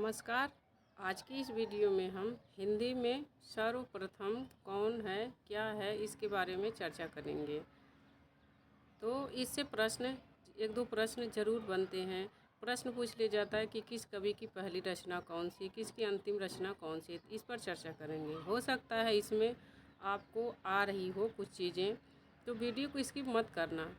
नमस्कार। आज की इस वीडियो में हम हिंदी में सर्वप्रथम कौन है, क्या है, इसके बारे में चर्चा करेंगे। तो इससे एक दो प्रश्न ज़रूर बनते हैं। प्रश्न पूछ लिया जाता है कि किस कवि की पहली रचना कौन सी, किसकी अंतिम रचना कौन सी, इस पर चर्चा करेंगे। हो सकता है इसमें आपको आ रही हो कुछ चीज़ें, तो वीडियो को स्किप मत करना।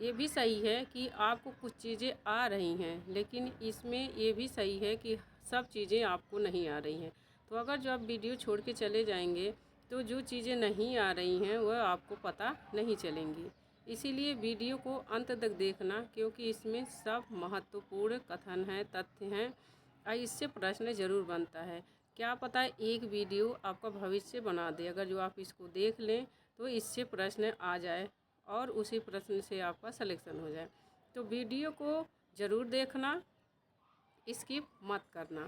ये भी सही है कि आपको कुछ चीज़ें आ रही हैं, लेकिन इसमें ये भी सही है कि सब चीज़ें आपको नहीं आ रही हैं। तो अगर जो आप वीडियो छोड़ के चले जाएंगे तो जो चीज़ें नहीं आ रही हैं वह आपको पता नहीं चलेंगी। इसीलिए वीडियो को अंत तक देखना, क्योंकि इसमें सब महत्वपूर्ण कथन हैं, तथ्य हैं और इससे प्रश्न ज़रूर बनता है। क्या पता है एक वीडियो आपका भविष्य बना दे। अगर जो आप इसको देख लें तो इससे प्रश्न आ जाए और उसी प्रश्न से आपका सिलेक्शन हो जाए। तो वीडियो को ज़रूर देखना, स्किप मत करना।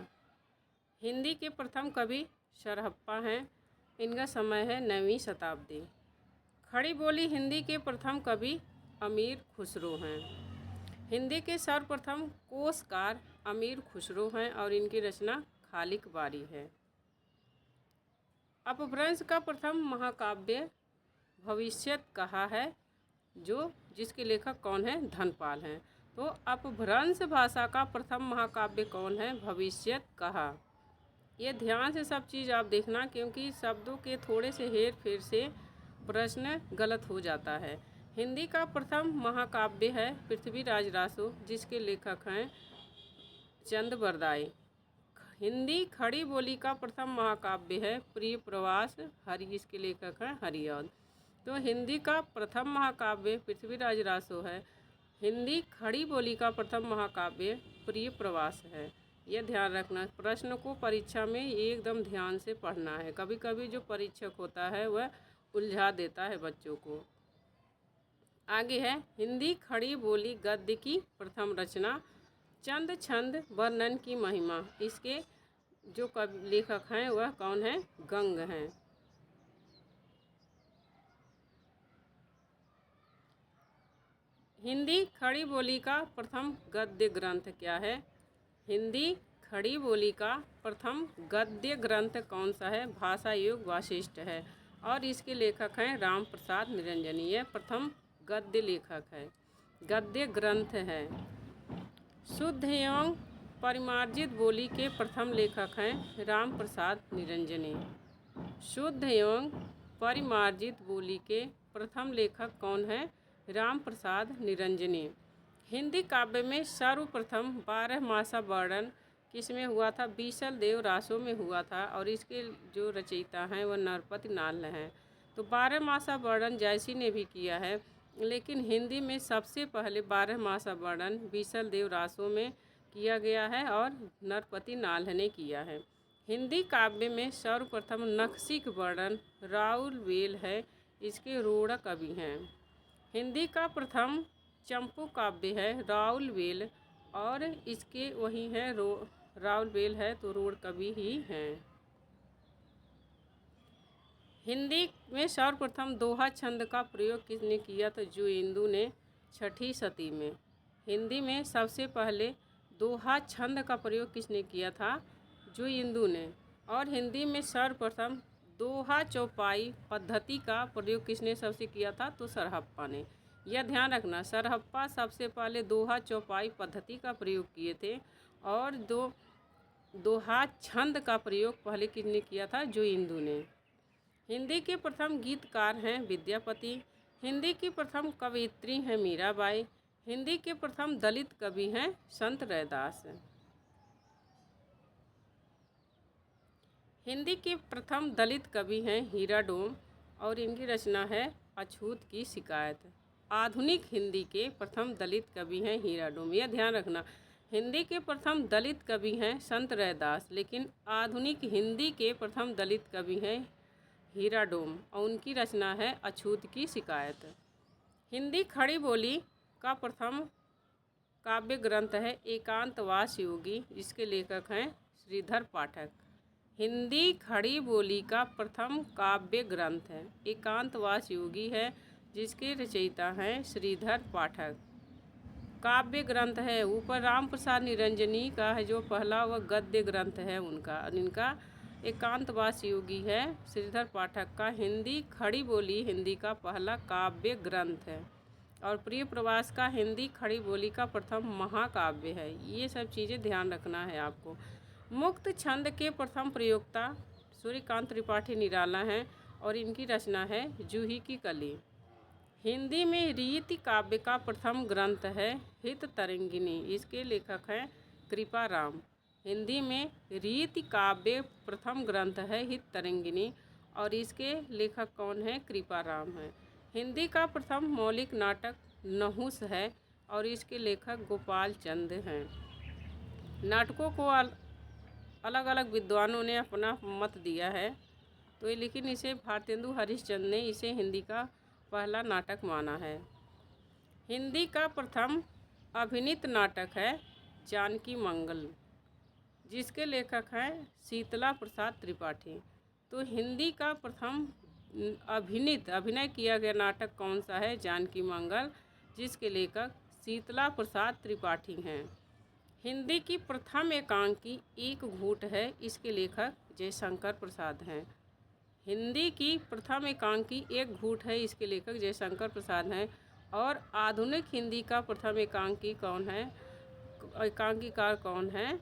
हिंदी के प्रथम कवि सरहप्पा हैं। इनका समय है 9वीं शताब्दी। खड़ी बोली हिंदी के प्रथम कवि अमीर खुसरो हैं। हिंदी के सर्वप्रथम कोशकार अमीर खुसरो हैं और इनकी रचना खालिक बारी है। अपभ्रंश का प्रथम महाकाव्य भविष्यत कहा है, जिसके लेखक कौन है? धनपाल हैं। तो अपभ्रंश भाषा का प्रथम महाकाव्य कौन है? भविष्यत कहा। ये ध्यान से सब चीज़ आप देखना, क्योंकि शब्दों के थोड़े से हेर फेर से प्रश्न गलत हो जाता है। हिंदी का प्रथम महाकाव्य है पृथ्वीराज रासो, जिसके लेखक हैं चंद बरदाई। हिंदी खड़ी बोली का प्रथम महाकाव्य है प्रिय प्रवास हरि, इसके लेखक हैं हरिऔध। तो हिंदी का प्रथम महाकाव्य पृथ्वीराज रासो है। हिंदी खड़ी बोली का प्रथम महाकाव्य प्रिय प्रवास है। यह ध्यान रखना, प्रश्न को परीक्षा में एकदम ध्यान से पढ़ना है। कभी कभी जो परीक्षक होता है वह उलझा देता है बच्चों को। आगे है हिंदी खड़ी बोली गद्य की प्रथम रचना चंद छंद वर्णन की महिमा। इसके जो लेखक हैं वह कौन है? गंग हैं। हिंदी खड़ी बोली का प्रथम गद्य ग्रंथ क्या है? हिंदी खड़ी बोली का प्रथम गद्य ग्रंथ कौन सा है? भाषा योग वाशिष्ठ है और इसके लेखक हैं राम प्रसाद निरंजनी। यह प्रथम गद्य लेखक है, गद्य ग्रंथ है। शुद्ध एवं परिमार्जित बोली के प्रथम लेखक हैं राम प्रसाद निरंजनी। शुद्ध एवं परिमार्जित बोली के प्रथम लेखक कौन है? राम प्रसाद निरंजनी। हिंदी काव्य में सर्वप्रथम 12 मासा वर्णन किसमें हुआ था? बीसल देव रासो में हुआ था और इसके जो रचयिता हैं वह नरपति नाल हैं। तो 12 मासा वर्णन जयसी ने भी किया है, लेकिन हिंदी में सबसे पहले 12 मासा वर्णन बीसल देव रासो में किया गया है और नरपति नाल ने किया है। हिंदी काव्य में सर्वप्रथम नखशिख वर्णन राउल वेल है, इसके रोड़ा कवि हैं। हिंदी का प्रथम चंपू काव्य है राउल वेल और इसके वही है राउल वेल है, तो रोड़ कवि ही हैं। हिंदी में सर्वप्रथम दोहा छंद का प्रयोग किसने किया? तो जो इंदु ने 6ठी सदी में। हिंदी में सबसे पहले दोहा छंद का प्रयोग किसने किया था? जो इंदु ने। और हिंदी में सर्वप्रथम दोहा चौपाई पद्धति का प्रयोग किसने सबसे किया था? तो सरहप्पा ने। यह ध्यान रखना, सरहप्पा सबसे पहले दोहा चौपाई पद्धति का प्रयोग किए थे और दोहा छंद का प्रयोग पहले किसने किया था? जो इंदु ने। हिंदी के प्रथम गीतकार हैं विद्यापति। हिंदी की प्रथम कवयित्री हैं मीराबाई। हिंदी के प्रथम दलित कवि हैं संत रैदास। हिंदी के प्रथम दलित कवि हैं हीरा डोम और इनकी रचना है अछूत की शिकायत। आधुनिक हिंदी के प्रथम दलित कवि हैं हीरा डोम। यह ध्यान रखना, हिंदी के प्रथम दलित कवि हैं संत रैदास, लेकिन आधुनिक हिंदी के प्रथम दलित कवि हैं हीरा डोम और उनकी रचना है अछूत की शिकायत। हिंदी खड़ी बोली का प्रथम काव्य ग्रंथ है एकांतवास योगी, जिसके लेखक हैं श्रीधर पाठक। हिंदी खड़ी बोली का प्रथम काव्य ग्रंथ है एकांतवास योगी है, जिसके रचयिता हैं श्रीधर पाठक। काव्य ग्रंथ है। ऊपर राम प्रसाद निरंजनी का है जो पहला वह गद्य ग्रंथ है उनका। इनका एकांतवास योगी है श्रीधर पाठक का हिंदी खड़ी बोली हिंदी का पहला काव्य ग्रंथ है। और प्रिय प्रवास का हिंदी खड़ी बोली का प्रथम महाकाव्य है। ये सब चीज़ें ध्यान रखना है आपको। मुक्त छंद के प्रथम प्रयोक्ता सूर्यकांत त्रिपाठी निराला हैं और इनकी रचना है जूही की कली। हिंदी में रीति काव्य का प्रथम ग्रंथ है हित तरंगिनी। इसके लेखक हैं कृपा राम। हिंदी में रीति काव्य प्रथम ग्रंथ है हित तरंगिनी और इसके लेखक कौन है? कृपा राम है। हिंदी का प्रथम मौलिक नाटक नहुस है और इसके लेखक गोपाल चंद हैं। नाटकों को अलग अलग विद्वानों ने अपना मत दिया है तो लेकिन इसे भारतेंदु हरिश्चंद्र ने इसे हिंदी का पहला नाटक माना है। हिंदी का प्रथम अभिनीत नाटक है जानकी मंगल जिसके लेखक हैं शीतला प्रसाद त्रिपाठी। तो हिंदी का प्रथम अभिनय किया गया नाटक कौन सा है? जानकी मंगल जिसके लेखक शीतला प्रसाद त्रिपाठी हैं। हिंदी की प्रथम एकांकी एक घूंट है। इसके लेखक जयशंकर प्रसाद हैं। हिंदी की प्रथम एकांकी एक घूंट है। इसके लेखक जयशंकर प्रसाद हैं। और आधुनिक हिंदी का प्रथम एकांकी कौन है? एकांकीकार कौन है?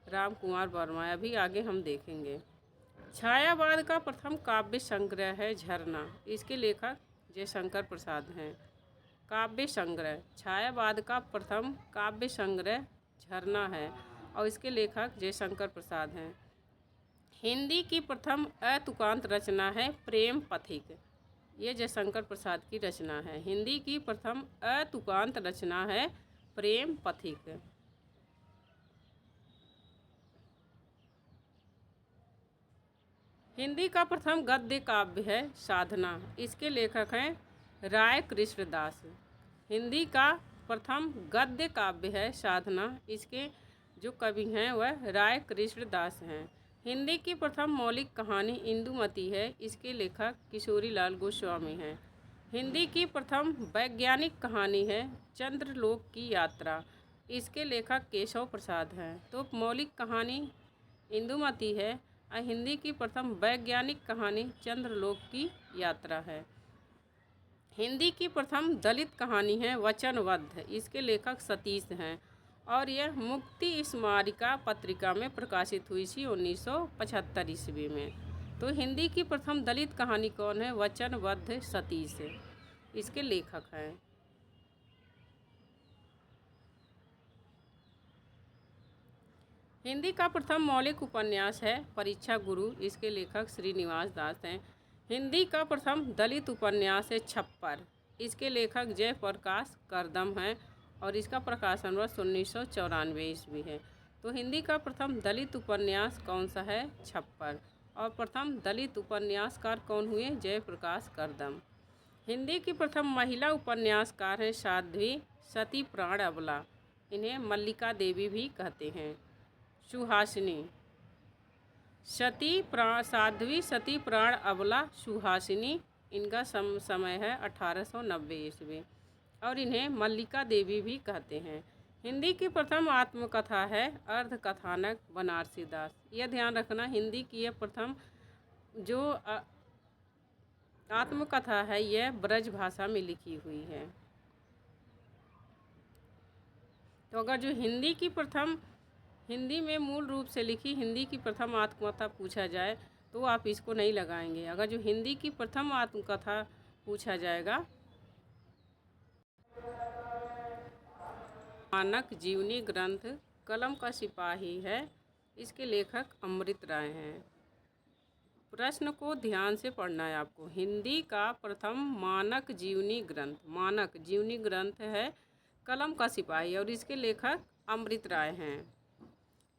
राम कुमार वर्मा। अभी आगे हम देखेंगे। छायावाद का प्रथम काव्य संग्रह है झरना। इसके लेखक जयशंकर प्रसाद हैं। काव्य संग्रह छायावाद का प्रथम काव्य संग्रह झरना है और इसके लेखक जयशंकर प्रसाद हैं। हिंदी की प्रथम अतुकांत रचना है प्रेम पथिक। ये जयशंकर प्रसाद की रचना है। हिंदी की प्रथम अतुकांत रचना है प्रेम पथिक। हिंदी का प्रथम गद्य काव्य है साधना। इसके लेखक हैं राय कृष्णदास। हिंदी का प्रथम गद्य काव्य है साधना। इसके जो कवि हैं वह राय कृष्णदास हैं। हिंदी की प्रथम मौलिक कहानी इंदुमती है। इसके लेखक किशोरीलाल गोस्वामी हैं। हिंदी की प्रथम वैज्ञानिक कहानी है चंद्रलोक की यात्रा। इसके लेखक केशव प्रसाद हैं। तो मौलिक कहानी इंदुमती है और हिंदी की प्रथम वैज्ञानिक कहानी चंद्रलोक की यात्रा है। हिंदी की प्रथम दलित कहानी है वचनबद्ध। इसके लेखक सतीश हैं और यह मुक्ति स्मारिका पत्रिका में प्रकाशित हुई थी 1975 ईस्वी में। तो हिंदी की प्रथम दलित कहानी कौन है? वचनबद्ध सतीश इसके लेखक हैं। हिंदी का प्रथम मौलिक उपन्यास है परीक्षा गुरु। इसके लेखक श्रीनिवास दास हैं। हिंदी का प्रथम दलित उपन्यास है छप्पर। इसके लेखक जयप्रकाश करदम हैं और इसका प्रकाशन वर्ष 1994 ईस्वी है। तो हिंदी का प्रथम दलित उपन्यास कौन सा है? छप्पर। और प्रथम दलित उपन्यासकार कौन हुए? जयप्रकाश करदम। हिंदी की प्रथम महिला उपन्यासकार हैं साध्वी सती प्राण अबला। इन्हें मल्लिका देवी भी कहते हैं। सुहासिनी साध्वी सती प्राण अबला सुहासिनी। इनका समय है 1890 ईस्वी और इन्हें मल्लिका देवी भी कहते हैं। हिंदी की प्रथम आत्मकथा है अर्धकथानक बनारसी दास। यह ध्यान रखना हिंदी की यह प्रथम जो आत्मकथा है यह ब्रज भाषा में लिखी हुई है। तो अगर जो हिंदी में मूल रूप से लिखी हिंदी की प्रथम आत्मकथा पूछा जाए तो आप इसको नहीं लगाएंगे। अगर जो हिंदी की प्रथम आत्मकथा पूछा जाएगा मानक जीवनी ग्रंथ कलम का सिपाही है। इसके लेखक अमृत राय हैं। प्रश्न को ध्यान से पढ़ना है आपको। हिंदी का प्रथम मानक जीवनी ग्रंथ है कलम का सिपाही और इसके लेखक अमृत राय हैं।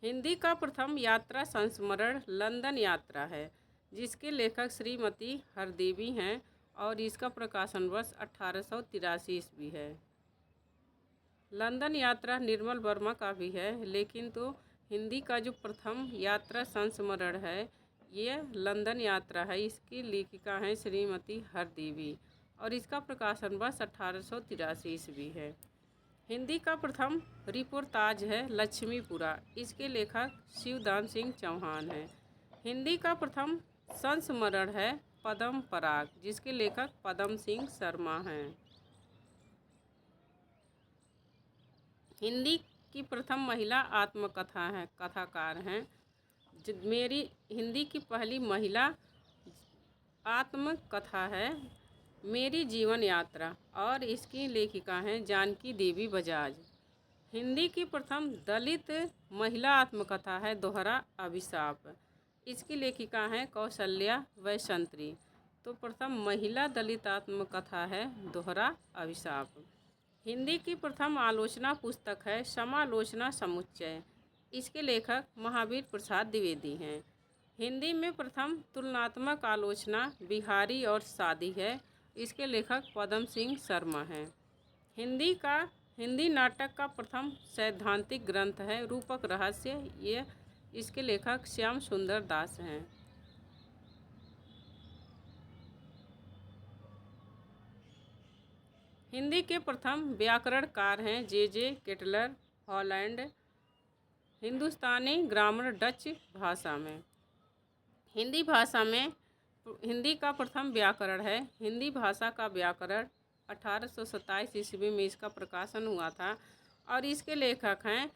हिंदी का प्रथम यात्रा संस्मरण लंदन यात्रा है जिसके लेखक श्रीमती हरदेवी हैं और इसका प्रकाशन वर्ष 1883 ईस्वी है। लंदन यात्रा निर्मल वर्मा का भी है लेकिन तो हिंदी का जो प्रथम यात्रा संस्मरण है ये लंदन यात्रा है। इसकी लेखिका हैं श्रीमती हरदेवी और इसका प्रकाशन वर्ष 1883 ईस्वी है। हिंदी का प्रथम रिपोर्ताज है लक्ष्मीपुरा, इसके लेखक शिवदान सिंह चौहान हैं। हिंदी का प्रथम संस्मरण है पद्म पराग, जिसके लेखक पद्म सिंह शर्मा हैं। हिंदी की प्रथम महिला आत्मकथा है कथाकार हैं। मेरी हिंदी की पहली महिला आत्मकथा है मेरी जीवन यात्रा, और इसकी लेखिका हैं जानकी देवी बजाज। हिंदी की प्रथम दलित महिला आत्मकथा है दोहरा अभिशाप, इसकी लेखिका हैं कौशल्या वैशंत्री। तो प्रथम महिला दलित आत्मकथा है दोहरा अभिशाप। हिंदी की प्रथम आलोचना पुस्तक है समालोचना समुच्चय, इसके लेखक महावीर प्रसाद द्विवेदी हैं। हिंदी में प्रथम तुलनात्मक आलोचना बिहारी और सादी है, इसके लेखक पद्म सिंह शर्मा हैं। हिंदी नाटक का प्रथम सैद्धांतिक ग्रंथ है रूपक रहस्य, ये इसके लेखक श्याम सुंदर दास हैं। हिंदी के प्रथम व्याकरणकार हैं जे केटलर, हॉलैंड। हिंदुस्तानी ग्रामर डच भाषा में। हिंदी का प्रथम व्याकरण है। हिंदी भाषा का व्याकरण 1827 ईस्वी में इसका प्रकाशन हुआ था, और इसके लेखक हैं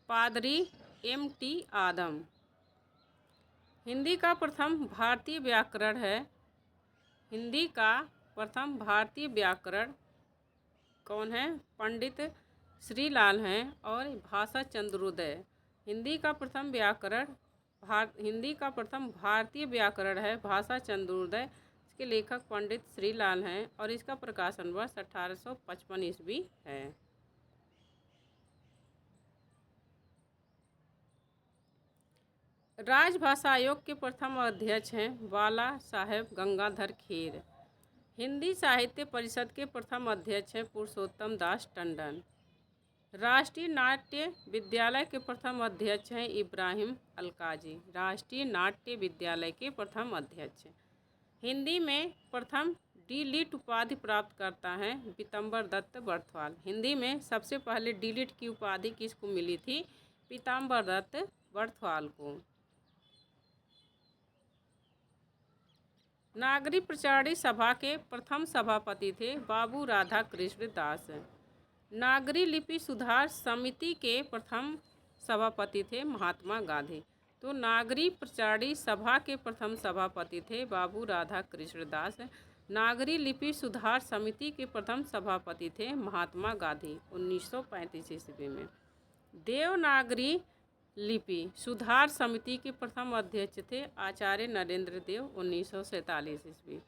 पादरी M.T. आदम। हिंदी का प्रथम भारतीय व्याकरण है। हिंदी का प्रथम भारतीय व्याकरण कौन है? पंडित श्रीलाल हैं और भाषा चंद्रोदय। हिंदी का प्रथम भारतीय व्याकरण है भाषा चंद्रोदय, इसके लेखक पंडित श्रीलाल हैं और इसका प्रकाशन वर्ष 1855 ईस्वी है। राजभाषा आयोग के प्रथम अध्यक्ष हैं बाला साहेब गंगाधर खेर। हिंदी साहित्य परिषद के प्रथम अध्यक्ष हैं पुरुषोत्तम दास टंडन। राष्ट्रीय नाट्य विद्यालय के प्रथम अध्यक्ष हैं इब्राहिम अलकाजी। राष्ट्रीय नाट्य विद्यालय के प्रथम अध्यक्ष। हिंदी में प्रथम डी.लिट उपाधि प्राप्त करता है पीताम्बर दत्त बर्थवाल। हिंदी में सबसे पहले डी.लिट की उपाधि किसको मिली थी? पीताम्बर दत्त बर्थवाल को। नागरिक प्रचारणी सभा के प्रथम सभापति थे बाबू राधा कृष्ण दास। नागरी लिपि सुधार समिति के प्रथम सभापति थे महात्मा गांधी। तो नागरी प्रचारणी सभा के प्रथम सभापति थे बाबू राधा कृष्ण दास। नागरी लिपि सुधार समिति के प्रथम सभापति थे महात्मा गांधी 1935 ईस्वी में। देवनागरी लिपि सुधार समिति के प्रथम अध्यक्ष थे आचार्य नरेंद्र देव 1947 ईस्वी।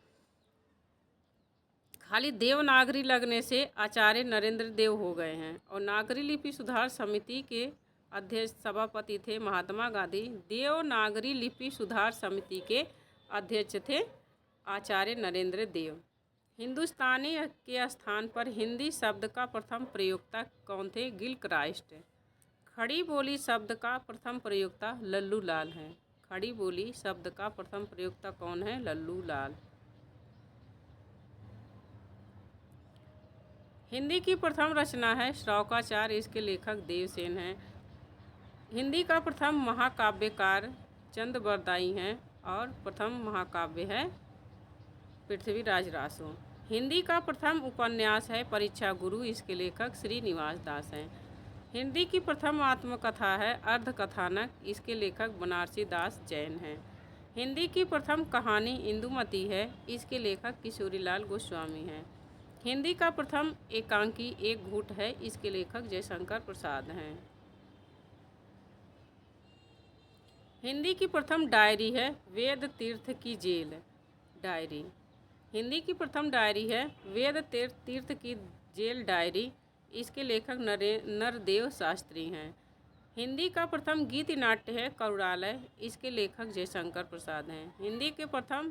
खाली देवनागरी लगने से आचार्य नरेंद्र देव हो गए हैं, और नागरी लिपि सुधार समिति के अध्यक्ष सभापति थे महात्मा गांधी। देवनागरी लिपि सुधार समिति के अध्यक्ष थे आचार्य नरेंद्र देव। हिंदुस्तानी के स्थान पर हिंदी शब्द का प्रथम प्रयोक्ता कौन थे? गिलक्राइस्ट। खड़ी बोली शब्द का प्रथम प्रयोक्ता लल्लू लाल हैं। खड़ी बोली शब्द का प्रथम प्रयोक्ता कौन है? लल्लू लाल। हिंदी की प्रथम रचना है श्लोकाचार, इसके लेखक देवसेन हैं। हिंदी का प्रथम महाकाव्यकार चंद्रबरदाई हैं और प्रथम महाकाव्य है पृथ्वीराज रासो। हिंदी का प्रथम उपन्यास है परीक्षा गुरु, इसके लेखक श्रीनिवास दास हैं। हिंदी की प्रथम आत्मकथा है अर्धकथानक, इसके लेखक बनारसी दास जैन हैं। हिंदी की प्रथम कहानी इंदुमती है, इसके लेखक किशोरीलाल गोस्वामी हैं। हिंदी का प्रथम एकांकी एक घूट है, इसके लेखक जयशंकर प्रसाद हैं। हिंदी की प्रथम डायरी है वेद तीर्थ की जेल डायरी। हिंदी की प्रथम डायरी है वेद तीर्थ की जेल डायरी, इसके लेखक नरदेव शास्त्री हैं। हिंदी का प्रथम गीत नाट्य है करुणालय, इसके लेखक जयशंकर प्रसाद हैं। हिंदी के प्रथम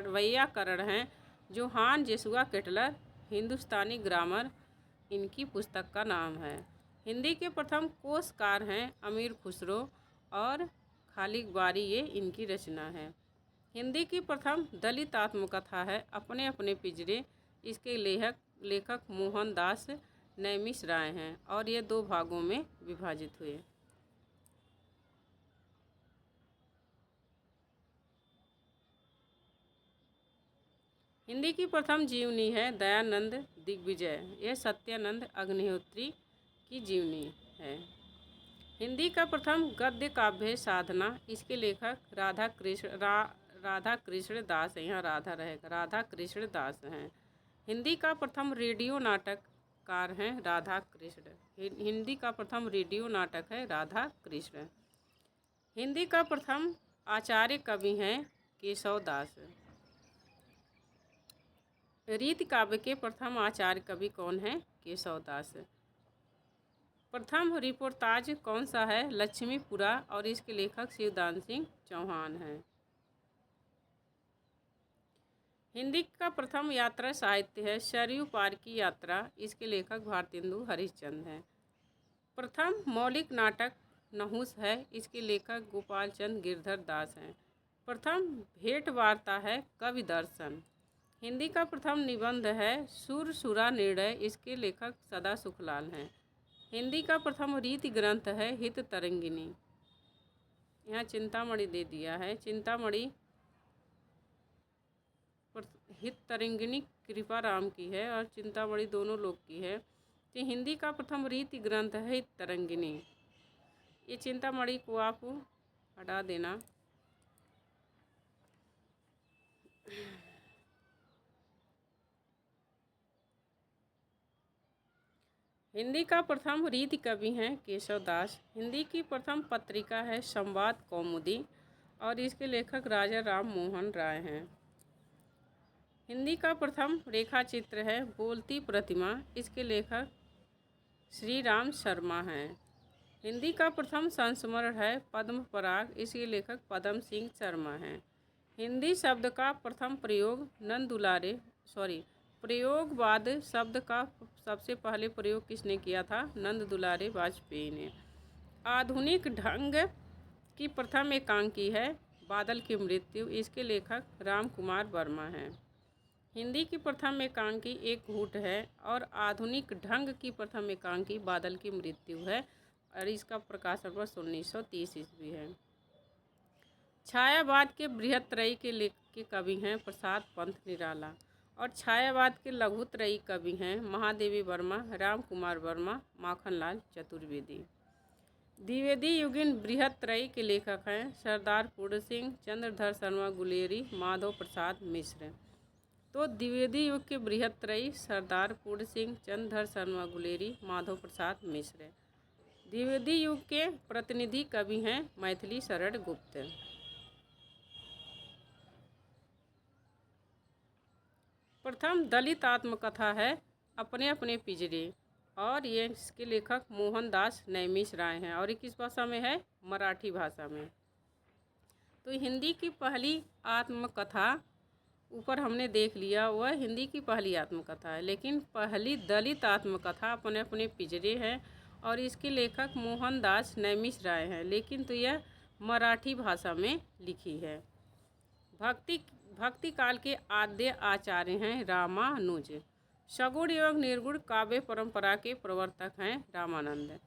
वैयाकरण हैं जोहान जेसुआ केटलर। हिंदुस्तानी ग्रामर इनकी पुस्तक का नाम है। हिंदी के प्रथम कोशकार हैं अमीर खुसरो और खालिक बारी, ये इनकी रचना है। हिंदी की प्रथम दलित आत्मकथा है अपने अपने पिंजरे, इसके लेखक मोहन दास नैमिष राय हैं और ये 2 भागों में विभाजित हुए। हिंदी की प्रथम जीवनी है दयानंद दिग्विजय। यह सत्यानंद अग्निहोत्री की जीवनी है। हिंदी का प्रथम गद्य काव्य है साधना। इसके लेखक राधा कृष्ण दास है। यहाँ राधा रहेगा, राधा कृष्ण दास हैं। हिंदी का प्रथम रेडियो नाटककार हैं राधा कृष्ण। हिंदी का प्रथम रेडियो नाटक है राधा कृष्ण। हिंदी का प्रथम आचार्य कवि हैं केशव दास। रीति काव्य के प्रथम आचार्य कवि कौन है? केशव दास। प्रथम रिपोर्ताज कौन सा है? लक्ष्मीपुरा और इसके लेखक शिवदान सिंह चौहान हैं। हिंदी का प्रथम यात्रा साहित्य है सरयू पार की यात्रा। इसके लेखक भारतेंदु हरिश्चंद्र हैं। प्रथम मौलिक नाटक नहुस है। इसके लेखक गोपाल चंद गिरधर दास हैं। प्रथम भेंट वार्ता है कवि दर्शन। हिंदी का प्रथम निबंध है सुरसुरा निर्णय। इसके लेखक सदा सुखलाल हैं। हिंदी का प्रथम रीति ग्रंथ है हित तरंगिनी। यहाँ चिंतामणि दे दिया है। चिंतामणि हित तरंगिनी कृपा राम की है और चिंतामणि दोनों लोग की है। तो हिंदी का प्रथम रीति ग्रंथ है हित तरंगिनी। ये चिंतामणि को आप हटा देना। हिंदी का प्रथम रीति कवि हैं केशव दास। हिंदी की प्रथम पत्रिका है संवाद कौमुदी और इसके लेखक राजा राम मोहन राय हैं। हिंदी का प्रथम रेखा चित्र है बोलती प्रतिमा। इसके लेखक श्री राम शर्मा हैं। हिंदी का प्रथम संस्मरण है पद्म पराग। इसके लेखक पद्म सिंह शर्मा हैं। हिंदी शब्द का प्रथम प्रयोग प्रयोगवाद शब्द का सबसे पहले प्रयोग किसने किया था? नंद दुलारे वाजपेयी ने। आधुनिक ढंग की प्रथम एकांकी है बादल की मृत्यु। इसके लेखक राम कुमार वर्मा हैं। हिंदी की प्रथम एकांकी एक घूट है और आधुनिक ढंग की प्रथम एकांकी बादल की मृत्यु है और इसका प्रकाशन वर्ष 1930 ईस्वी है। छायावाद के बृहत्त्रयी के कवि हैं प्रसाद पंत निराला और छायावाद के लघुत्रयी कवि हैं महादेवी वर्मा, राम कुमार वर्मा, माखनलाल चतुर्वेदी। द्विवेदी युगीन बृहत्त्रयी के लेखक हैं सरदार पूर्ण सिंह, चंद्रधर शर्मा गुलेरी, माधव प्रसाद मिश्र। तो द्विवेदी युग के बृहत्त्रयी सरदार पूर्ण सिंह, चंद्रधर शर्मा गुलेरी, माधव प्रसाद मिश्र। द्विवेदी युग के प्रतिनिधि कवि हैं मैथिली शरण गुप्त। प्रथम दलित आत्मकथा है अपने अपने पिंजरे और ये इसके लेखक मोहनदास नैमिष राय हैं और ये किस भाषा में है? मराठी भाषा में। तो हिंदी की पहली आत्मकथा ऊपर हमने देख लिया, वह हिंदी की पहली आत्मकथा है, लेकिन पहली दलित आत्मकथा अपने अपने पिंजरे है और इसके लेखक मोहनदास नैमिष राय हैं, लेकिन तो यह मराठी भाषा में लिखी है। भक्ति काल के आद्य आचार्य हैं रामानुज। सगुण एवं निर्गुण काव्य परंपरा के प्रवर्तक हैं रामानंद।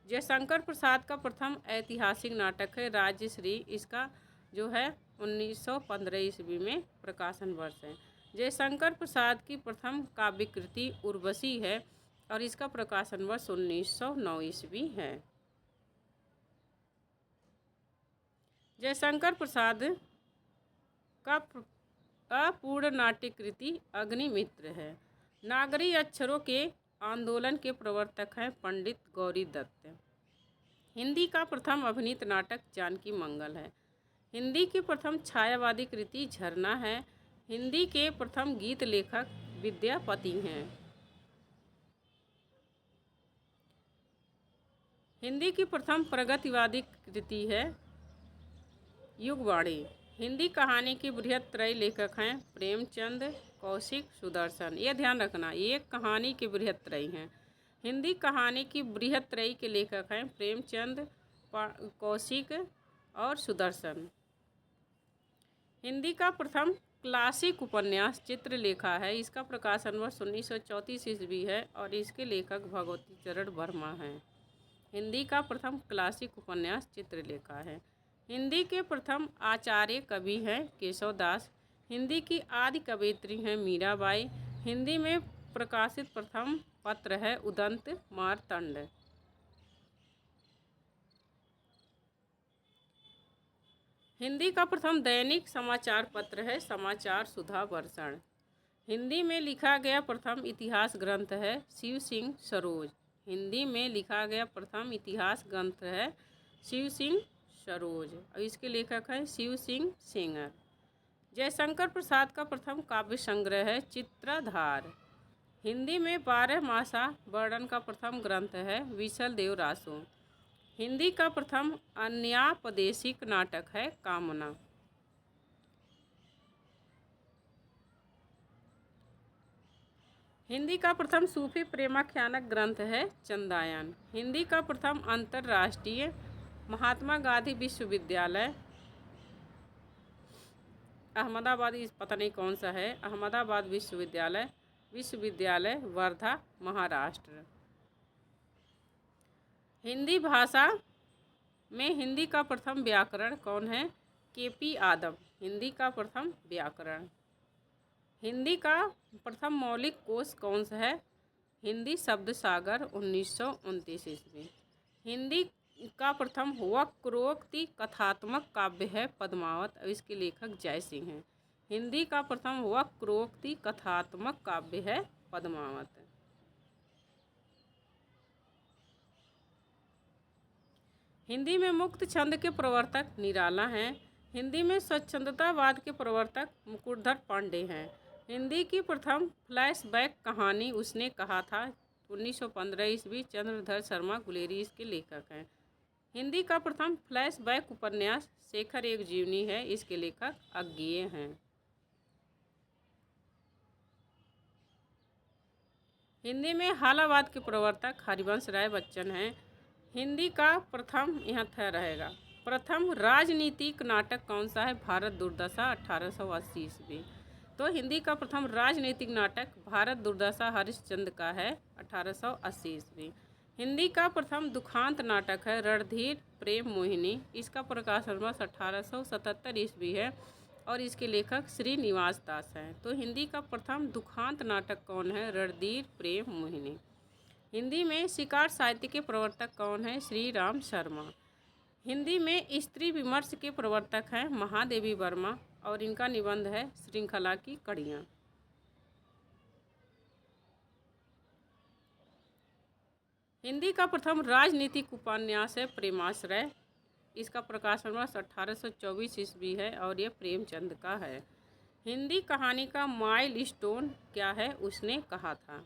जयशंकर प्रसाद का प्रथम ऐतिहासिक नाटक है राज्यश्री। इसका जो है 1915 ईस्वी में प्रकाशन वर्ष है। जयशंकर प्रसाद की प्रथम काव्य कृति उर्वशी है और इसका प्रकाशन वर्ष 1909 ईस्वी है। जयशंकर प्रसाद का अपूर्ण नाट्य कृति अग्निमित्र है। नागरी अक्षरों के आंदोलन के प्रवर्तक हैं पंडित गौरी दत्त। हिंदी का प्रथम अभिनीत नाटक जानकी मंगल है। हिंदी की प्रथम छायावादी कृति झरना है। हिंदी के प्रथम गीत लेखक विद्यापति हैं। हिंदी की प्रथम प्रगतिवादी कृति है युगवाणी। हिंदी कहानी के बृहत्त्रयी लेखक हैं प्रेमचंद, कौशिक, सुदर्शन। यह ध्यान रखना, ये कहानी के बृहत्त्रयी हैं। हिंदी कहानी की बृहत्त्रयी के लेखक हैं प्रेमचंद, कौशिक और सुदर्शन। हिंदी का प्रथम क्लासिक उपन्यास चित्रलेखा है। इसका प्रकाशन वर्ष 1934 ईस्वी है और इसके लेखक भगवती चरण वर्मा हैं। हिंदी का प्रथम क्लासिक उपन्यास चित्रलेखा है। हिंदी के प्रथम आचार्य कवि हैं केशव दास। हिंदी की आदि कवयित्री हैं मीराबाई। हिंदी में प्रकाशित प्रथम पत्र है उदंत मार्तंड। हिंदी का प्रथम दैनिक समाचार पत्र है समाचार सुधा वर्षण। हिंदी में लिखा गया प्रथम इतिहास ग्रंथ है शिव सिंह सरोज। हिंदी में लिखा गया प्रथम इतिहास ग्रंथ है शिव सिंह सरोज और इसके लेखक हैं शिव सिंह सेंगर। जयशंकर प्रसाद का प्रथम काव्य संग्रह है चित्राधार। हिंदी में 12 मासा वर्णन का प्रथम ग्रंथ है विशल देव रासो। हिंदी का प्रथम अन्यापदेशिक नाटक है कामना। हिंदी का प्रथम सूफी प्रेमाख्यानक ग्रंथ है चंदायन। हिंदी का प्रथम अंतर्राष्ट्रीय महात्मा गांधी विश्वविद्यालय अहमदाबाद, इस पता नहीं कौन सा है, अहमदाबाद विश्वविद्यालय वर्धा महाराष्ट्र। हिंदी भाषा में हिंदी का प्रथम व्याकरण कौन है? केपी आदम। हिंदी का प्रथम व्याकरण। हिंदी का प्रथम मौलिक कोश कौन सा है? हिंदी शब्द सागर 1929 ईस्वी। हिंदी का प्रथम वक्रोक्ति कथात्मक काव्य है पद्मावत और इसके लेखक जय सिंह हैं। हिंदी का प्रथम वक्रोक्ति कथात्मक काव्य है पद्मावत। हिंदी में मुक्त छंद के प्रवर्तक निराला हैं। हिंदी में स्वच्छंदतावाद के प्रवर्तक मुकुटधर पांडे हैं। हिंदी की प्रथम फ्लैशबैक कहानी उसने कहा था 1915 ईस्वी, चंद्रधर शर्मा गुलेरी इसके लेखक हैं। हिंदी का प्रथम फ्लैशबैक उपन्यास शेखर एक जीवनी है, इसके लेखक अज्ञेय हैं। हिंदी में हालावाद के प्रवर्तक हरिवंश राय बच्चन हैं। हिंदी का प्रथम यहाँ था रहेगा प्रथम राजनीतिक नाटक कौन सा है? भारत दुर्दशा 1880 ईस्वी। तो हिंदी का प्रथम राजनीतिक नाटक भारत दुर्दशा हरिश्चंद्र का है 1880 ईस्वी। हिंदी का प्रथम दुखांत नाटक है रणधीर प्रेम मोहिनी। इसका प्रकाशन वर्ष 1877 ईस्वी है और इसके लेखक श्रीनिवास दास हैं। तो हिंदी का प्रथम दुखांत नाटक कौन है? रणधीर प्रेम मोहिनी। हिंदी में शिकार साहित्य के प्रवर्तक कौन है? श्री राम शर्मा। हिंदी में स्त्री विमर्श के प्रवर्तक हैं महादेवी वर्मा और इनका निबंध है श्रृंखला की कड़ियाँ। हिंदी का प्रथम राजनीतिक उपन्यास है प्रेमाश्रय। इसका प्रकाशन वर्ष 1824 ईस्वी है और यह प्रेमचंद का है। हिंदी कहानी का माइलस्टोन क्या है? उसने कहा था।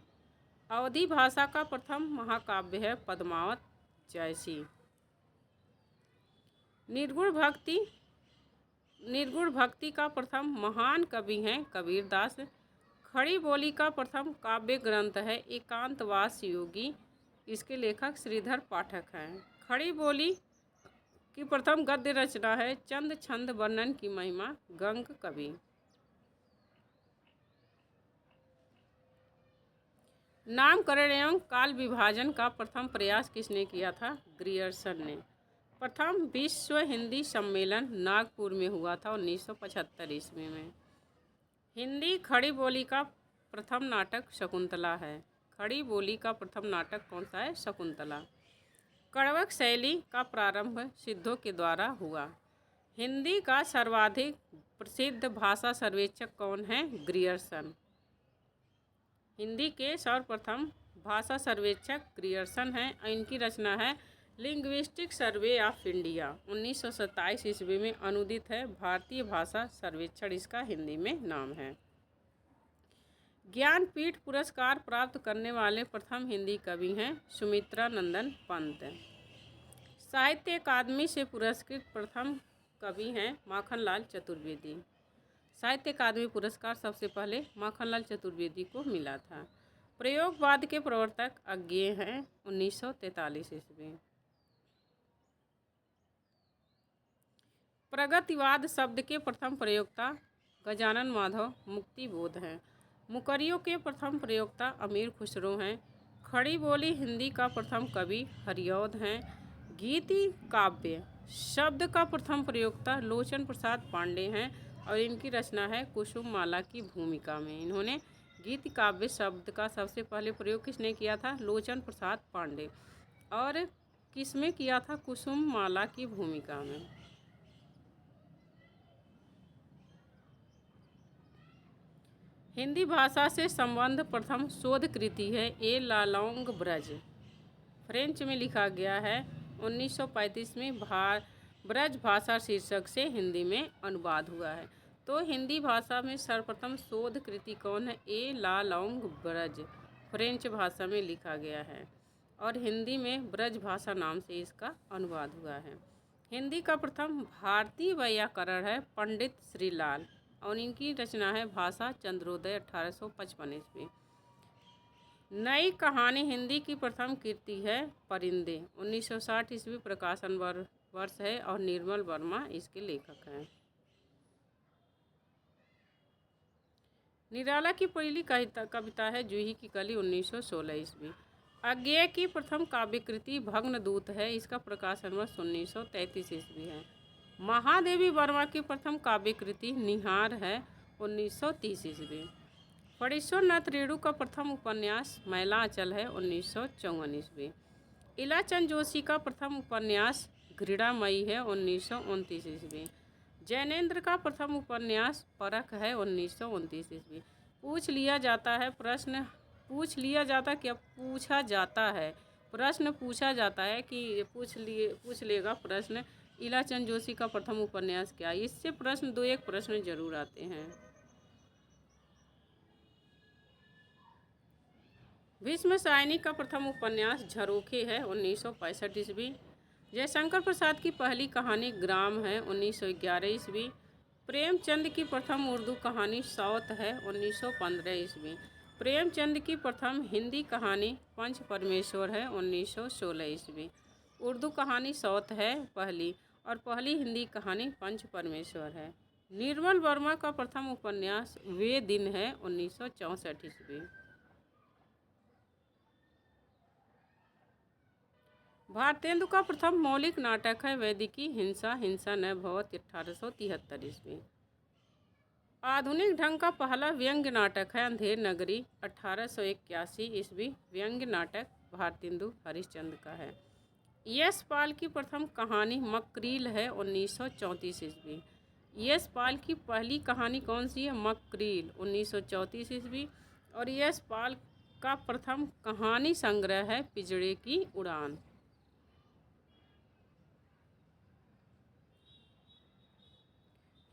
अवधी भाषा का प्रथम महाकाव्य है पद्मावत जयसी। निर्गुण भक्ति का प्रथम महान कवि हैं कबीरदास। खड़ी बोली का प्रथम काव्य ग्रंथ है एकांतवास योगी। इसके लेखक श्रीधर पाठक हैं। खड़ी बोली की प्रथम गद्य रचना है चंद छंद वर्णन की महिमा गंग कवि। नामकरण एवं काल विभाजन का प्रथम प्रयास किसने किया था? ग्रियर्सन ने। प्रथम विश्व हिंदी सम्मेलन नागपुर में हुआ था 1975 ईस्वी में। हिंदी खड़ी बोली का प्रथम नाटक शकुंतला है। खड़ी बोली का प्रथम नाटक कौन सा है? शकुंतला। कड़वक शैली का प्रारंभ सिद्धों के द्वारा हुआ। हिंदी का सर्वाधिक प्रसिद्ध भाषा सर्वेक्षक कौन है? ग्रियर्सन। हिंदी के सर्वप्रथम भाषा सर्वेक्षक ग्रियर्सन हैं और इनकी रचना है लिंग्विस्टिक सर्वे ऑफ इंडिया 1927 ईस्वी में अनुदित है। भारतीय भाषा सर्वेक्षण इसका हिंदी में नाम है। ज्ञानपीठ पुरस्कार प्राप्त करने वाले प्रथम हिंदी कवि हैं सुमित्रा नंदन पंत। साहित्य अकादमी से पुरस्कृत प्रथम कवि हैं माखनलाल चतुर्वेदी। साहित्य अकादमी पुरस्कार सबसे पहले माखनलाल चतुर्वेदी को मिला था। प्रयोगवाद के प्रवर्तक अज्ञेय हैं 1943 ईस्वी। प्रगतिवाद शब्द के प्रथम प्रयोक्ता गजानन माधव मुक्तिबोध हैं। मुकरियों के प्रथम प्रयोक्ता अमीर खुसरो हैं। खड़ी बोली हिंदी का प्रथम कवि हरिऔध हैं। गीति काव्य शब्द का प्रथम प्रयोक्ता लोचन प्रसाद पांडे हैं और इनकी रचना है कुसुम माला की भूमिका में। इन्होंने गीत काव्य शब्द का सबसे पहले प्रयोग किसने किया था? लोचन प्रसाद पांडे। और किसमें किया था? कुसुम माला की भूमिका में। हिंदी भाषा से संबंध प्रथम शोध कृति है ए ला लॉन्ग ब्रज। फ्रेंच में लिखा गया है। 1935 में ब्रज भाषा शीर्षक से हिंदी में अनुवाद हुआ है। तो हिंदी भाषा में सर्वप्रथम शोध कृति कौन है? ए ला लॉन्ग ब्रज। फ्रेंच भाषा में लिखा गया है और हिंदी में ब्रज भाषा नाम से इसका अनुवाद हुआ है। हिंदी का प्रथम भारतीय व्याकरण है पंडित श्रीलाल और इनकी रचना है भाषा चंद्रोदय 1855 ईस्वी। नई कहानी हिंदी की प्रथम कृति है परिंदे। 1960 ईस्वी प्रकाशन वर्ष है और निर्मल वर्मा इसके लेखक हैं। निराला की पहली कविता है जूही की कली। 1916 ईस्वी। अज्ञेय की प्रथम काव्य कृति भग्नदूत है। इसका प्रकाशन वर्ष 1933 ईस्वी है। महादेवी वर्मा की प्रथम काव्य कृति निहार है। 1930 ईस्वी। फणीश्वरनाथ रेणु का प्रथम उपन्यास मैला अचल है। 1954 ईस्वी। इलाचंद जोशी का प्रथम उपन्यास घृणामयी है। 1929 ईस्वी। जैनेन्द्र का प्रथम उपन्यास परख है। 1929 ईस्वी। पूछ लिया जाता है कि पूछ लेगा प्रश्न इलाचंद जोशी का प्रथम उपन्यास क्या? इससे प्रश्न एक प्रश्न जरूर आते हैं। भीष्म सायनी का प्रथम उपन्यास झरोखे है। 1965 ईस्वी। जयशंकर प्रसाद की पहली कहानी ग्राम है। 1911 ईस्वी। प्रेमचंद की प्रथम उर्दू कहानी सौत है। 1915 ईस्वी। प्रेमचंद की प्रथम हिंदी कहानी पंच परमेश्वर है। 1916 ईस्वी। उर्दू कहानी सौत है पहली और पहली हिंदी कहानी पंच परमेश्वर है। निर्मल वर्मा का प्रथम उपन्यास वे दिन है। 1964 ईस्वी। भारतेंदु का प्रथम मौलिक नाटक है वैदिकी हिंसा हिंसा न भवत। 1873 ईस्वी। आधुनिक ढंग का पहला व्यंग्य नाटक है अंधेर नगरी। 1881 ईस्वी। व्यंग्य नाटक भारतेंदु हरिश्चंद्र का है। यशपाल की प्रथम कहानी मकरील है। 1934 ईस्वी। यशपाल की पहली कहानी कौन सी है? मकरील। 1934 ईस्वी। और यशपाल का प्रथम कहानी संग्रह है पिंजड़े की उड़ान।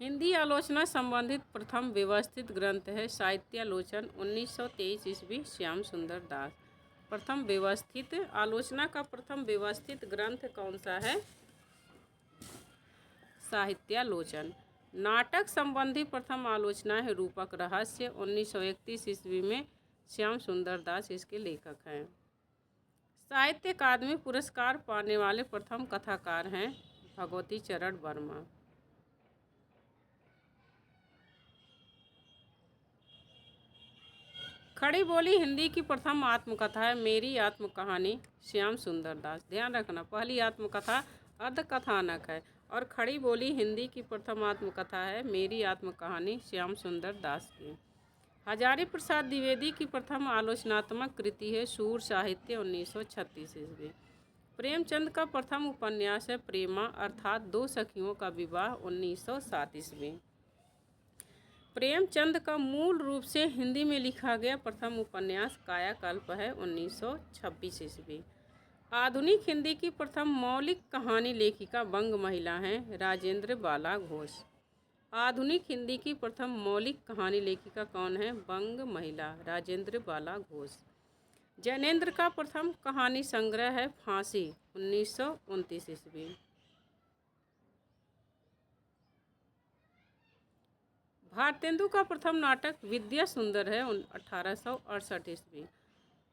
हिंदी आलोचना संबंधित प्रथम व्यवस्थित ग्रंथ है साहित्यालोचन। 1923 ईस्वी। श्याम सुंदर दास। प्रथम व्यवस्थित आलोचना का प्रथम व्यवस्थित ग्रंथ कौन सा है? साहित्यालोचन। नाटक संबंधी प्रथम आलोचना है रूपक रहस्य। 1931 ईस्वी में श्याम सुंदर दास इसके लेखक हैं। साहित्य अकादमी पुरस्कार पाने वाले प्रथम कथाकार हैं भगवती चरण वर्मा। खड़ी बोली हिंदी की प्रथम आत्मकथा है मेरी आत्मकहानी श्याम सुंदर दास। ध्यान रखना पहली आत्मकथा अर्धकथानक है और खड़ी बोली हिंदी की प्रथम आत्मकथा है मेरी आत्मकहानी श्याम सुंदर दास की। हजारी प्रसाद द्विवेदी की प्रथम आलोचनात्मक कृति है सूर साहित्य। 1936 ईस्वी। प्रेमचंद का प्रथम उपन्यास है प्रेमा अर्थात दो सखियों का विवाह। 1907 ईस्वी। प्रेमचंद का मूल रूप से हिंदी में लिखा गया प्रथम उपन्यास कायाकल्प है। 1926 ईस्वी। आधुनिक हिंदी की प्रथम मौलिक कहानी लेखिका बंग महिला हैं राजेंद्र बाला घोष। आधुनिक हिंदी की प्रथम मौलिक कहानी लेखिका कौन है? बंग महिला राजेंद्र बाला घोष। जैनेन्द्र का प्रथम कहानी संग्रह है फांसी। 1929 ईस्वी। भारतेंदु का प्रथम नाटक विद्या सुंदर है। 1868 ईस्वी।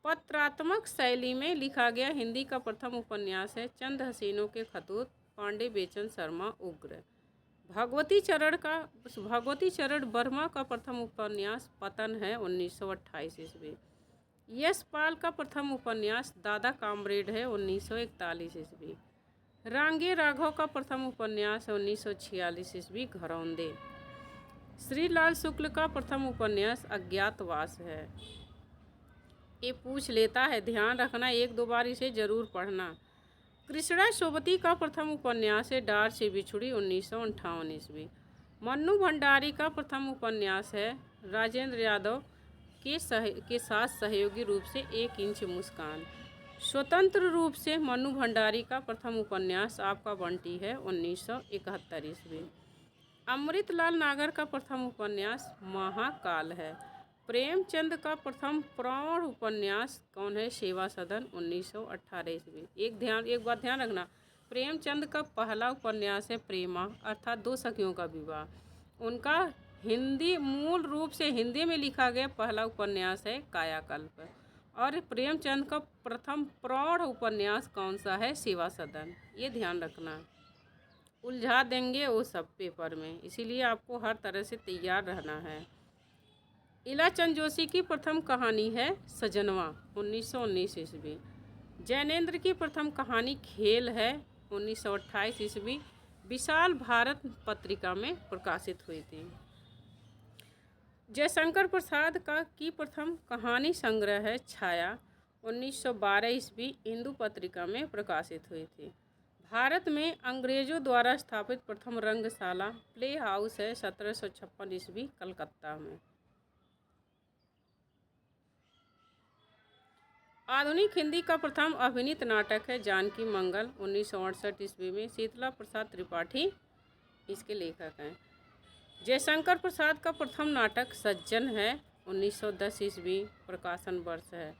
पत्रात्मक शैली में लिखा गया हिंदी का प्रथम उपन्यास है चंद हसीनों के खतूत। पांडे बेचन शर्मा उग्र। भगवती चरण वर्मा का प्रथम उपन्यास पतन है 1928 ईस्वी। यशपाल का प्रथम उपन्यास दादा कामरेड है 1941 ईस्वी। रांगे राघव का प्रथम उपन्यास है 1946 ईस्वी घरौंदे। श्रीलाल शुक्ल का प्रथम उपन्यास अज्ञातवास है। ये पूछ लेता है, ध्यान रखना, एक दो बार इसे जरूर पढ़ना। कृष्णा सोबती का प्रथम उपन्यास है डार से बिछुड़ी 1958 ईस्वी। मन्नू भंडारी का प्रथम उपन्यास है राजेंद्र यादव के साथ सहयोगी रूप से 1 इंच मुस्कान। स्वतंत्र रूप से मन्नू भंडारी का प्रथम उपन्यास आपका बंटी है 1971 ईस्वी। अमृतलाल नागर का प्रथम उपन्यास महाकाल है। प्रेमचंद का प्रथम प्रौढ़ उपन्यास कौन है? सेवा सदन 1918 ईस्वी। एक बात ध्यान रखना, प्रेमचंद का पहला उपन्यास है प्रेमा अर्थात 2 सखियों का विवाह। उनका मूल रूप से हिंदी में लिखा गया पहला उपन्यास है कायाकल्प। और प्रेमचंद का प्रथम प्रौढ़ उपन्यास कौन सा है? सेवा सदन। ये ध्यान रखना, उलझा देंगे वो सब पेपर में, इसीलिए आपको हर तरह से तैयार रहना है। इलाचंद जोशी की प्रथम कहानी है सजनवा 1919 ईस्वी। जैनेन्द्र की प्रथम कहानी खेल है 1928 ईस्वी। विशाल भारत पत्रिका में प्रकाशित हुई थी। जयशंकर प्रसाद की प्रथम कहानी संग्रह है छाया 1912 ईस्वी, हिंदू पत्रिका में प्रकाशित हुई थी। भारत में अंग्रेजों द्वारा स्थापित प्रथम रंगशाला प्ले हाउस है 1756 ईस्वी कलकत्ता में। आधुनिक हिंदी का प्रथम अभिनीत नाटक है जानकी मंगल 1968 ईस्वी में। शीतला प्रसाद त्रिपाठी इसके लेखक हैं। जयशंकर प्रसाद का प्रथम नाटक सज्जन है 1910 ईस्वी, प्रकाशन वर्ष है।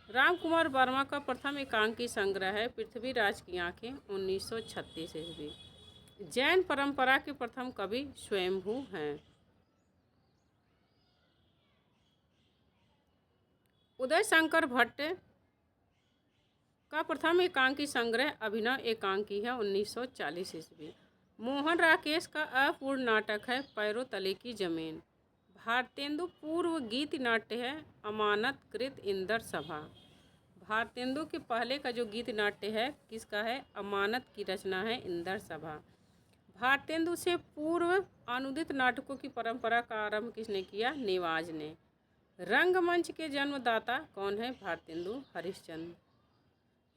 राम कुमार वर्मा का प्रथम एकांकी संग्रह है पृथ्वीराज की आंखें 1936 ईस्वी। जैन परंपरा के प्रथम कवि स्वयंभू हैं। उदय शंकर भट्ट का प्रथम एकांकी संग्रह अभिनव एकांकी है 1940 ईस्वी। मोहन राकेश का अपूर्ण नाटक है पैरों तले की जमीन। भारतेंदु पूर्व गीत नाट्य है अमानत कृत इंदर सभा। भारतेंदु के पहले का जो गीत नाट्य है किसका है? अमानत की रचना है इंदर सभा। भारतेंदु से पूर्व अनुदित नाटकों की परंपरा का आरंभ किसने किया? नेवाज ने। रंगमंच के जन्मदाता कौन है? भारतेंदु हरिश्चंद्र।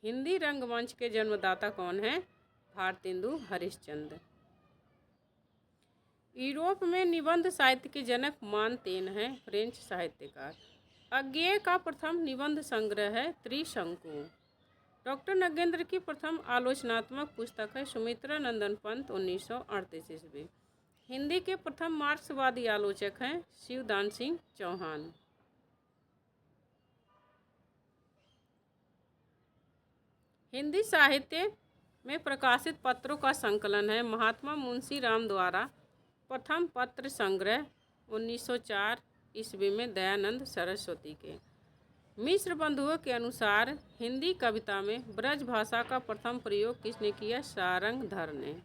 हिंदी रंगमंच के जन्मदाता कौन है? भारतेंदु हरिश्चंद्र। यूरोप में निबंध साहित्य के जनक मानतेन हैं, फ्रेंच साहित्यकार। अज्ञेय का प्रथम निबंध संग्रह है त्रिशंकु। डॉक्टर नगेंद्र की प्रथम आलोचनात्मक पुस्तक है सुमित्रा नंदन पंत 1938 ईस्वी। हिंदी के प्रथम मार्क्सवादी आलोचक हैं शिवदान सिंह चौहान। हिंदी साहित्य में प्रकाशित पत्रों का संकलन है महात्मा मुंशी राम द्वारा प्रथम पत्र संग्रह 1904 ईस्वी में दयानंद सरस्वती के। मिश्र बंधुओं के अनुसार हिंदी कविता में ब्रज भाषा का प्रथम प्रयोग किसने किया? सारंगधर ने।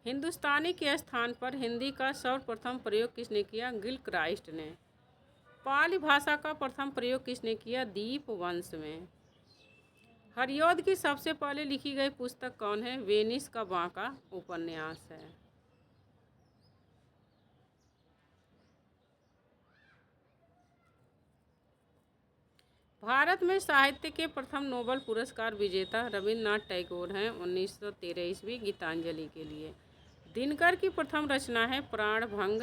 हिंदुस्तानी के स्थान पर हिंदी का सर्वप्रथम प्रयोग किसने किया? गिलक्राइस्ट ने। पाली भाषा का प्रथम प्रयोग किसने किया? दीपवंश में। हरिऔध की सबसे पहले लिखी गई पुस्तक कौन है? वेनिस का बांका उपन्यास है। भारत में साहित्य के प्रथम नोबेल पुरस्कार विजेता रविन्द्रनाथ टैगोर हैं 1913 ईस्वी, गीतांजलि के लिए। दिनकर की प्रथम रचना है प्राणभंग,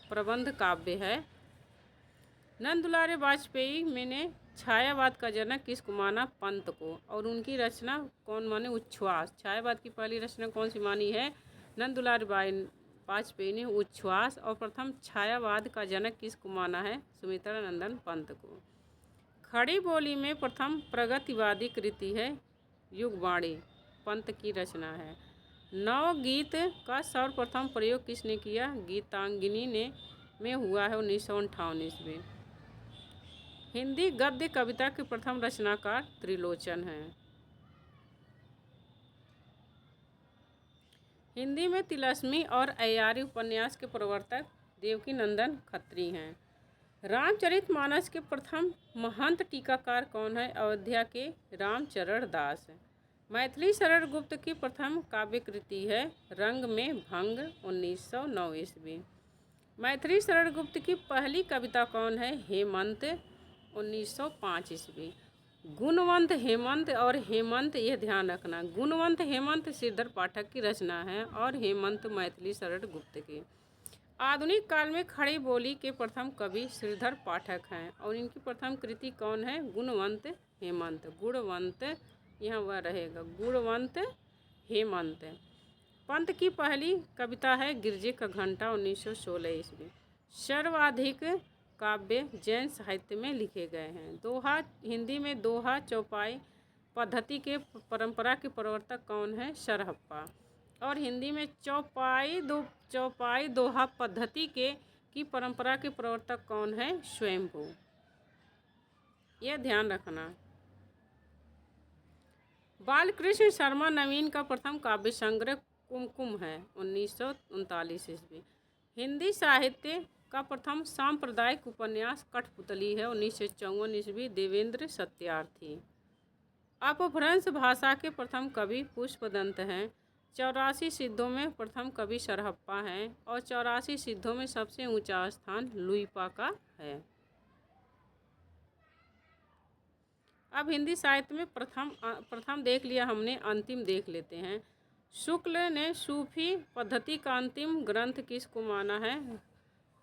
प्रबंध काव्य है। नंदुलारे वाजपेयी मैंने छायावाद का जनक किसको माना? पंत को। और उनकी रचना कौन माने? उच्छ्वास। छायावाद की पहली रचना कौन सी मानी है? नंदुलारे वाजपेयी ने उच्छ्वास। और प्रथम छायावाद का जनक किसको माना है? सुमित्रा नंदन पंत को। खड़ी बोली में प्रथम प्रगतिवादी कृति है युगवाणी, पंत की रचना है। नवगीत का सर्वप्रथम प्रयोग किसने किया? गीतांगिनी ने में हुआ है 1958 ईस्वी। हिंदी गद्य कविता के प्रथम रचनाकार त्रिलोचन हैं। हिंदी में तिलस्मी और अय्यारी उपन्यास के प्रवर्तक देवकीनंदन खत्री हैं। रामचरितमानस के प्रथम महंत टीकाकार कौन है? अयोध्या के रामचरण दास। मैथिली शरण गुप्त की प्रथम काव्य कृति है रंग में भंग 1909 ईस्वी। मैथिली शरण गुप्त की पहली कविता कौन है? हेमंत 1905 ईस्वी। गुणवंत हेमंत और हेमंत यह ध्यान रखना, गुणवंत हेमंत श्रीधर पाठक की रचना है और हेमंत मैथिली शरण गुप्त की। आधुनिक काल में खड़ी बोली के प्रथम कवि श्रीधर पाठक हैं और इनकी प्रथम कृति कौन है? गुणवंत हेमंत। गुणवंत यहाँ वह रहेगा, गुणवंत हेमंत। पंत की पहली कविता है गिरजे का घंटा 1916 ईस्वी। सर्वाधिक काव्य जैन साहित्य में लिखे गए हैं। दोहा, हिंदी में दोहा चौपाई पद्धति के परंपरा के प्रवर्तक कौन है? सरहप्पा। और हिंदी में चौपाई दोहा पद्धति की परंपरा के प्रवर्तक कौन है? स्वयंभू। यह ध्यान रखना। बालकृष्ण शर्मा नवीन का प्रथम काव्य संग्रह कुमकुम है 1939 ईस्वी। हिंदी साहित्य का प्रथम सांप्रदायिक उपन्यास कठपुतली है 1954 ईस्वी, देवेंद्र सत्यार्थी। अपभ्रंश भाषा के प्रथम कवि पुष्पदंत हैं। 84 सिद्धों में प्रथम कवि सरहप्पा हैं और 84 सिद्धों में सबसे ऊंचा स्थान लुइपा का है। अब हिंदी साहित्य में प्रथम देख लिया हमने, अंतिम देख लेते हैं। शुक्ल ने सूफी पद्धति का अंतिम ग्रंथ किसको माना है?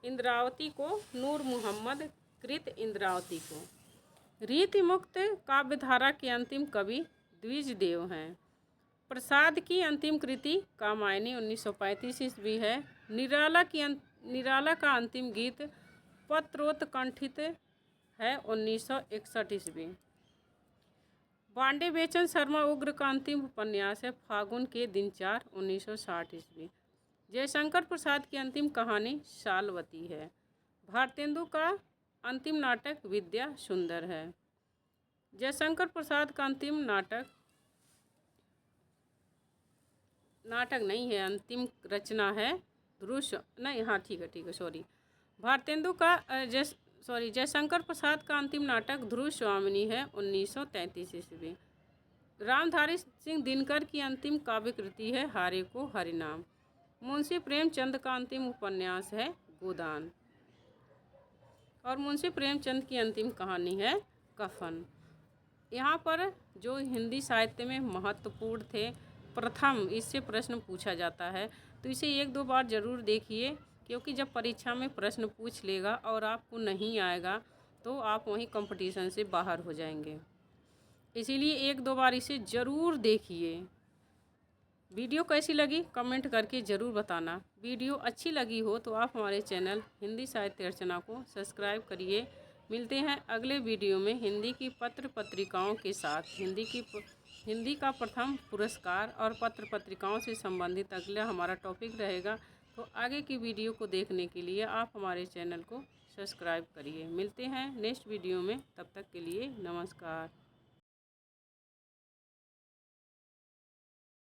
इंद्रावती को, नूर मोहम्मद कृत इंद्रावती को। रीति मुक्त काव्यधारा के अंतिम कवि द्विजदेव हैं। प्रसाद की अंतिम कृति कामायनी 1935 ईस्वी है। निराला का अंतिम गीत पत्रोत्कंठित है 1961 ईस्वी। पांडे बेचन शर्मा उग्र का अंतिम उपन्यास है फागुन के दिन 4 1960 ईस्वी। जयशंकर प्रसाद की अंतिम कहानी शालवती है। भारतेंदु का अंतिम नाटक विद्या सुंदर है। जयशंकर प्रसाद का अंतिम नाटक नहीं है, अंतिम रचना है जयशंकर प्रसाद का अंतिम नाटक ध्रुव स्वामिनी है 1933 ईस्वी। रामधारी सिंह दिनकर की अंतिम काव्य कृति है हारे को हरिनाम। मुंशी प्रेमचंद का अंतिम उपन्यास है गोदान और मुंशी प्रेमचंद की अंतिम कहानी है कफन। यहाँ पर जो हिंदी साहित्य में महत्वपूर्ण थे प्रथम, इससे प्रश्न पूछा जाता है तो इसे 1-2 बार ज़रूर देखिए, क्योंकि जब परीक्षा में प्रश्न पूछ लेगा और आपको नहीं आएगा तो आप वहीं कंपटीशन से बाहर हो जाएंगे। इसीलिए 1-2 बार इसे ज़रूर देखिए। वीडियो कैसी लगी कमेंट करके ज़रूर बताना। वीडियो अच्छी लगी हो तो आप हमारे चैनल हिंदी साहित्य अर्चना को सब्सक्राइब करिए। मिलते हैं अगले वीडियो में हिंदी की पत्र पत्रिकाओं के साथ। हिंदी का प्रथम पुरस्कार और पत्र पत्रिकाओं से संबंधित अगला हमारा टॉपिक रहेगा। तो आगे की वीडियो को देखने के लिए आप हमारे चैनल को सब्सक्राइब करिए। मिलते हैं नेक्स्ट वीडियो में, तब तक के लिए नमस्कार।